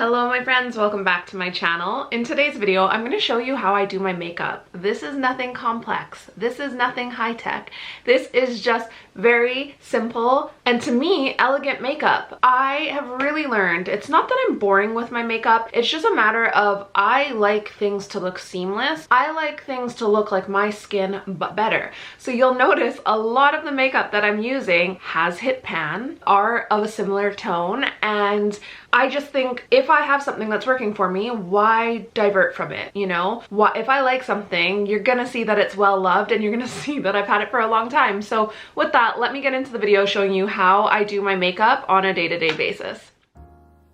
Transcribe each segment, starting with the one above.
Hello my friends, welcome back to my channel. In today's video, I'm going to show you how I do my makeup. This is nothing complex. This is nothing high-tech. This is just very simple and to me, elegant makeup. I have really learned, it's not that I'm boring with my makeup, it's just a matter of I like things to look seamless. I like things to look like my skin, but better. So you'll notice a lot of the makeup that I'm using has hit pan, are of a similar tone, and I just think if I have something that's working for me, why divert from it, you know? If I like something, you're gonna see that it's well loved and you're gonna see that I've had it for a long time. So with that, let me get into the video showing you how I do my makeup on a day-to-day basis.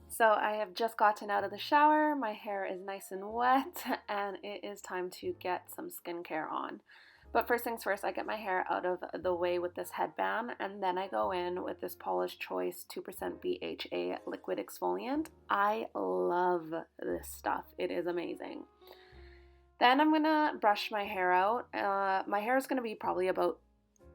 So I have just gotten out of the shower, my hair is nice and wet, and it is time to get some skincare on. But first things first, I get my hair out of the way with this headband, and then I go in with this Paula's Choice 2% BHA liquid exfoliant. I love this stuff. It is amazing. Then I'm gonna brush my hair out. My hair is gonna be probably about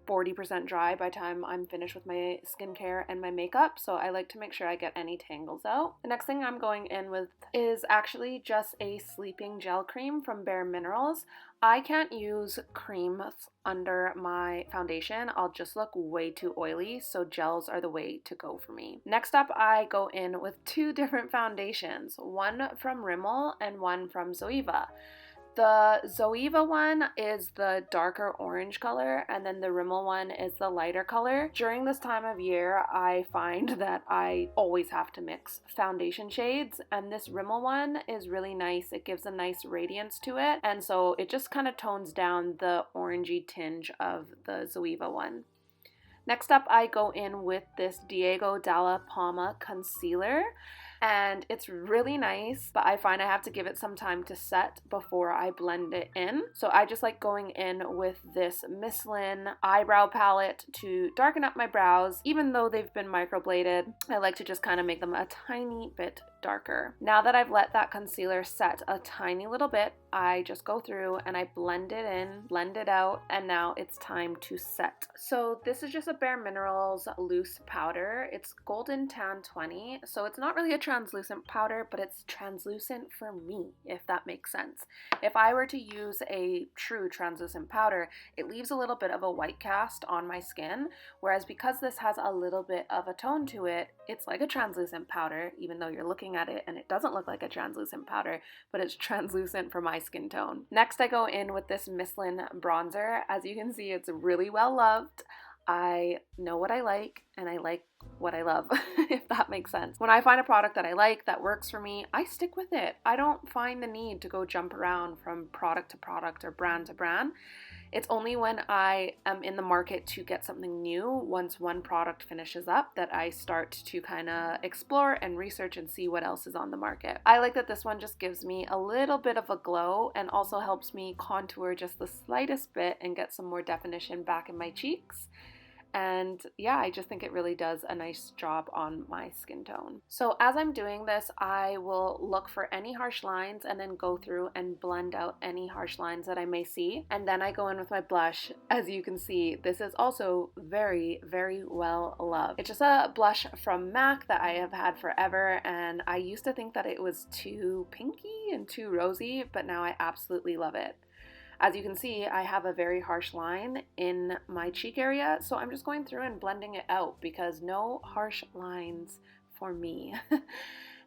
40% dry by the time I'm finished with my skincare and my makeup, so I like to make sure I get any tangles out. The next thing I'm going in with is actually just a sleeping gel cream from Bare Minerals. I can't use creams under my foundation. I'll just look way too oily, so gels are the way to go for me. Next up, I go in with two different foundations, one from Rimmel and one from Zoeva. The Zoeva one is the darker orange color, and then the Rimmel one is the lighter color. During this time of year, I find that I always have to mix foundation shades, and this Rimmel one is really nice. It gives a nice radiance to it, and so it just kind of tones down the orangey tinge of the Zoeva one. Next up, I go in with this Diego Dalla Palma concealer, and it's really nice, but I find I have to give it some time to set before I blend it in. So I just like going in with this Michelin eyebrow palette to darken up my brows. Even though they've been microbladed, I like to just kind of make them a tiny bit darker. Now that I've let that concealer set a tiny little bit, I just go through and I blend it in, blend it out, and now it's time to set. So this is just a Bare Minerals loose powder. It's Golden Tan 20, so it's not really a translucent powder, but it's translucent for me, if that makes sense. If I were to use a true translucent powder, it leaves a little bit of a white cast on my skin, whereas because this has a little bit of a tone to it, it's like a translucent powder, even though you're looking at it and it doesn't look like a translucent powder, but it's translucent for my skin tone. Next, I go in with this Michelin bronzer. As you can see, it's really well loved. I know what I like and I like what I love, if that makes sense. When I find a product that I like, that works for me, I stick with it. I don't find the need to go jump around from product to product or brand to brand. It's only when I am in the market to get something new, once one product finishes up, that I start to kind of explore and research and see what else is on the market. I like that this one just gives me a little bit of a glow and also helps me contour just the slightest bit and get some more definition back in my cheeks. And yeah, I just think it really does a nice job on my skin tone. So as I'm doing this, I will look for any harsh lines and then go through and blend out any harsh lines that I may see. And then I go in with my blush. As you can see, this is also very, very well loved. It's just a blush from MAC that I have had forever, and I used to think that it was too pinky and too rosy, but now I absolutely love it. As you can see, I have a very harsh line in my cheek area, so I'm just going through and blending it out because no harsh lines for me.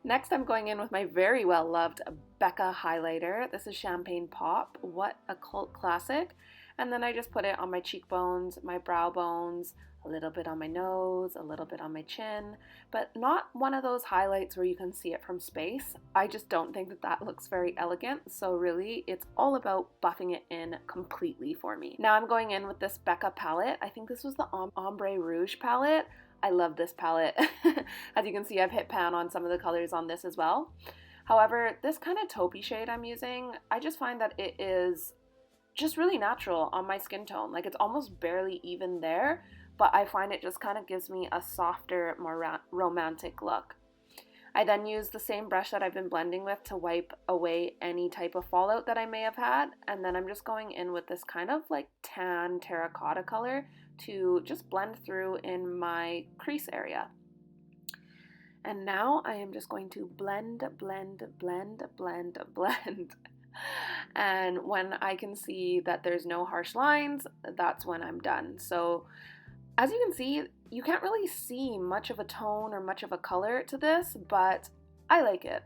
Next, I'm going in with my very well-loved Becca highlighter. This is Champagne Pop. What a cult classic. And then I just put it on my cheekbones, my brow bones, a little bit on my nose, a little bit on my chin, but not one of those highlights where you can see it from space. I just don't think that that looks very elegant, so really it's all about buffing it in completely for me. Now I'm going in with this Becca palette. I think this was the Ombre Rouge palette. I love this palette. As you can see, I've hit pan on some of the colors on this as well. However, this kind of taupey shade I'm using, I just find that it is just really natural on my skin tone. Like, it's almost barely even there, but I find it just kind of gives me a softer, more romantic look. I then use the same brush that I've been blending with to wipe away any type of fallout that I may have had, and then I'm just going in with this kind of like tan terracotta color to just blend through in my crease area. And now I am just going to blend, blend, blend, blend, blend. And when I can see that there's no harsh lines, that's when I'm done. So as you can see, you can't really see much of a tone or much of a color to this, but I like it.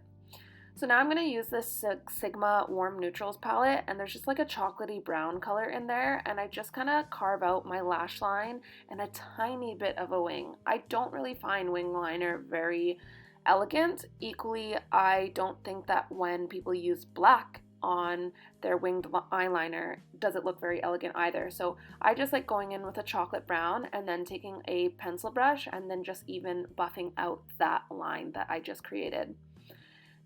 So now I'm going to use this Sigma Warm Neutrals palette, and there's just like a chocolatey brown color in there, and I just kind of carve out my lash line and a tiny bit of a wing. I don't really find wing liner very elegant. Equally, I don't think that when people use black on their winged eyeliner does it look very elegant either. So I just like going in with a chocolate brown and then taking a pencil brush and then just even buffing out that line that I just created.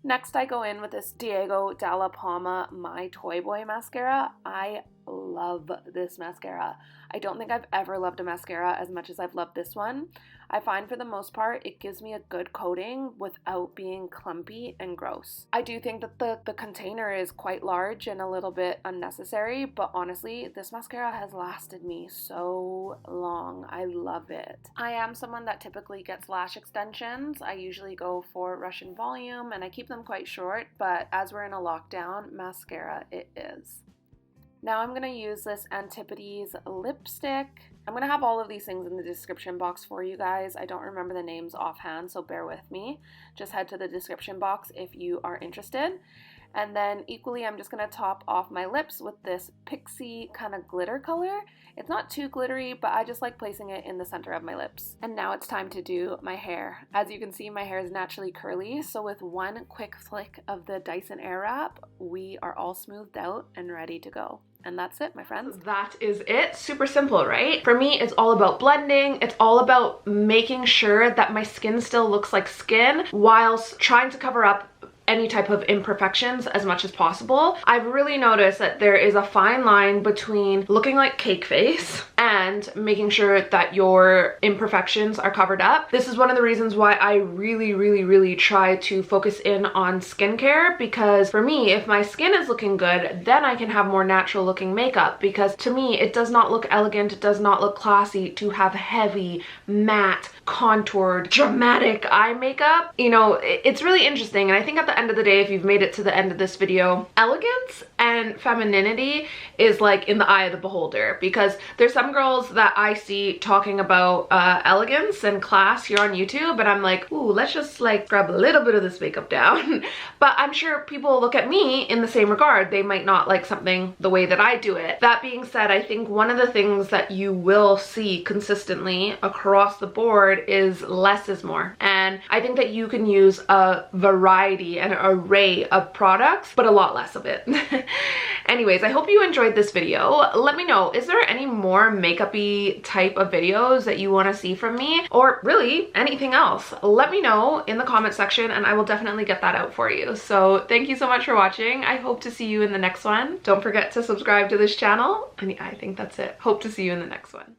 Next, I go in with this Diego Dalla Palma My Toy Boy mascara. I love this mascara. I don't think I've ever loved a mascara as much as I've loved this one. I find for the most part it gives me a good coating without being clumpy and gross. I do think that the container is quite large and a little bit unnecessary, but honestly, this mascara has lasted me so long. I love it. I am someone that typically gets lash extensions. I usually go for Russian volume and I keep them quite short, but as we're in a lockdown, mascara it is. Now I'm going to use this Antipodes lipstick. I'm going to have all of these things in the description box for you guys. I don't remember the names offhand, so bear with me. Just head to the description box if you are interested. And then equally, I'm just going to top off my lips with this Pixie kind of glitter color. It's not too glittery, but I just like placing it in the center of my lips. And now it's time to do my hair. As you can see, my hair is naturally curly, so with one quick flick of the Dyson Airwrap, we are all smoothed out and ready to go. And that's it, my friends. That is it. Super simple, right? For me, it's all about blending. It's all about making sure that my skin still looks like skin whilst trying to cover up any type of imperfections as much as possible. I've really noticed that there is a fine line between looking like cake face and making sure that your imperfections are covered up. This is one of the reasons why I really try to focus in on skincare, because for me, if my skin is looking good, then I can have more natural looking makeup, because to me, it does not look elegant, it does not look classy to have heavy, matte, contoured, dramatic eye makeup. You know, it's really interesting, and I think at the end of the day, if you've made it to the end of this video, elegance and femininity is like in the eye of the beholder, because there's some girls that I see talking about elegance and class here on YouTube, and I'm like, ooh, let's just like grab a little bit of this makeup down. But I'm sure people look at me in the same regard. They might not like something the way that I do it. That being said, I think one of the things that you will see consistently across the board is less is more. And I think that you can use a variety and an array of products, but a lot less of it. Anyways, I hope you enjoyed this video. Let me know, is there any more makeup-y type of videos that you want to see from me, or really anything else? Let me know in the comment section and I will definitely get that out for you. So thank you so much for watching. I hope to see you in the next one. Don't forget to subscribe to this channel. And yeah, I think that's it. Hope to see you in the next one.